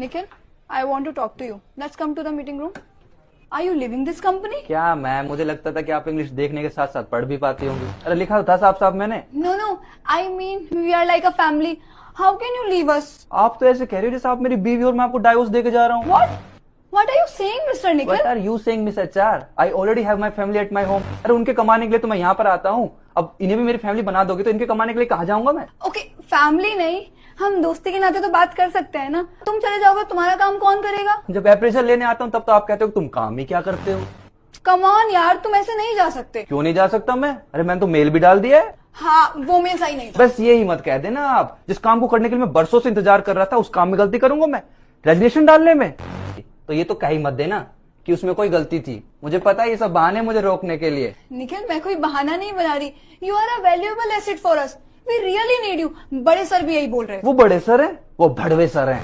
Nikhil, I want to talk to you. Let's come to the meeting room. Are you leaving this company? क्या ma'am, मुझे लगता था कि आप English देखने के साथ साथ पढ़ भी पाती होंगी। अरे लिखा था साफ साफ मैंने। No. I mean, we are like a family. How can you leave us? आप तो ऐसे कह रही हो जैसे आप मेरी बीवी और मैं आपको डाइवोर्स देके जा रहा हूँ। What? What are you saying, Mr. Nikhil? What are you saying, Miss HR? I already have my family at my home. अरे उनके कमाने के लिए तो मैं यहाँ पर आता हूँ। अब इन्हें भी मेरी फैमिली बना दोगे तो इनके कमाने के लिए कहाँ जाऊंगा मैं? Okay, family नहीं, हम दोस्ती के नाते तो बात कर सकते हैं ना। तुम चले जाओगे, तुम्हारा काम कौन करेगा? जब अप्रेजल लेने आता हूँ तब तो आप कहते हो तुम काम ही क्या करते हो। Come on यार, तुम ऐसे नहीं जा सकते। क्यों नहीं जा सकता मैं? अरे मैंने तो मेल भी डाल दिया है। हाँ, वो मेल सही नहीं था। बस यही मत कह देना आप। जिस काम को करने के लिए मैं बरसों से इंतजार कर रहा था उस काम में गलती करूंगा मैं रेजिग्नेशन डालने में? तो ये तो कह ही मत देना कि उसमें कोई गलती थी। मुझे पता है ये सब बहाने मुझे रोकने के लिए। निखिल, मैं कोई बहाना नहीं बना रही। You are a valuable asset for us. We really need you. बड़े सर भी यही बोल रहे हैं। वो बड़े सर हैं? वो भड़वे सर हैं।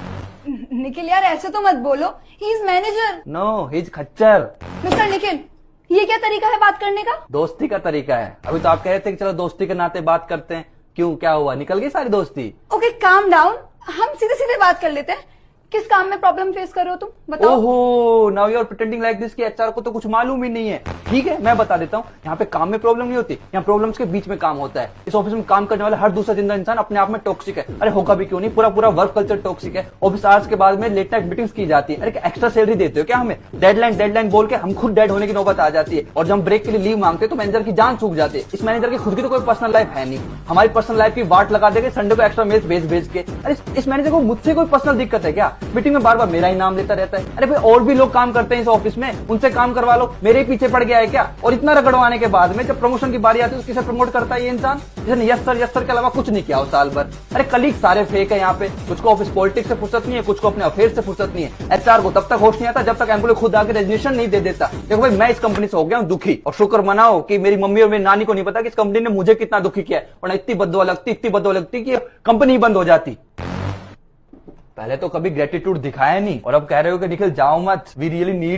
निखिल यार, ऐसे तो मत बोलो। He is manager. No, he is खच्चर। मिस्टर निखिल, ये क्या तरीका है बात करने का? दोस्ती का तरीका है। अभी तो आप कह रहे थे कि चलो दोस्ती के नाते बात करते हैं। क्यों, क्या हुआ? निकल गई सारी दोस्ती? Okay, calm down. हम सीधे सीधे बात कर लेते हैं। किस काम में प्रॉब्लम फेस कर रहे हो तुम, बताओ। ओहो, now you are pretending like this कि एचआर को तो कुछ मालूम ही नहीं है। ठीक है, मैं बता देता हूँ। यहाँ पे काम में प्रॉब्लम नहीं होती, यहाँ प्रॉब्लम्स के बीच में काम होता है। इस ऑफिस में काम करने वाला हर दूसरा जिंदा इंसान अपने आप में टॉक्सिक है। अरे होगा भी क्यों नहीं, पूरा पूरा वर्क कल्चर टॉक्सिक है। ऑफिस आवर्स के बाद में लेट नाइट मीटिंग्स की जाती है। अरे एक्स्ट्रा सैलरी देते हो क्या हमें? डेडलाइन बोल के हम खुद डेड होने की नौबत आ जाती है। और जब हम ब्रेक के लिए लीव मांगते हैं तो मैनेजर की जान सूख जाती है। इस मैनेजर की खुद की तो कोई पर्सनल लाइफ है नहीं। हमारी पर्सनल लाइफ की वाट लगा देंगे संडे को एक्स्ट्रा मेल्स भेज के। अरे इस मैनेजर को मुझसे कोई पर्सनल दिक्कत है क्या? मीटिंग में बार बार मेरा ही नाम लेता रहता है। अरे भाई, और भी लोग काम करते हैं इस ऑफिस में, उनसे काम करवा लो। मेरे पीछे पड़ गया है क्या? और इतना रगड़वाने के बाद में जब प्रमोशन की बारी आती है तो किसे प्रमोट करता है ये इंसान? इसने यस सर के अलावा कुछ नहीं किया हो साल भर। अरे कलीग सारे फेक है यहाँ पे। कुछ को ऑफिस पॉलिटिक्स से फुर्सत नहीं है, कुछ को अपने अफेयर से फुर्सत नहीं है। एचआर को तब तक होश नहीं आता जब तक एम्प्लॉय खुद आके रेजिग्नेशन नहीं दे देता। देखो भाई, मैं इस कंपनी से हो गया हूँ दुखी, और शुक्र मनाओ कि मेरी मम्मी और मेरी नानी को नहीं पता कि इस कंपनी ने मुझे कितना दुखी किया है। वरना इतनी बददुआ लगती कि कंपनी बंद हो जाती। पहले तो कभी ग्रेटिट्यूड दिखाया नहीं और अब कह रहे हो कि निखिल जाओ मत, वी रियली नीड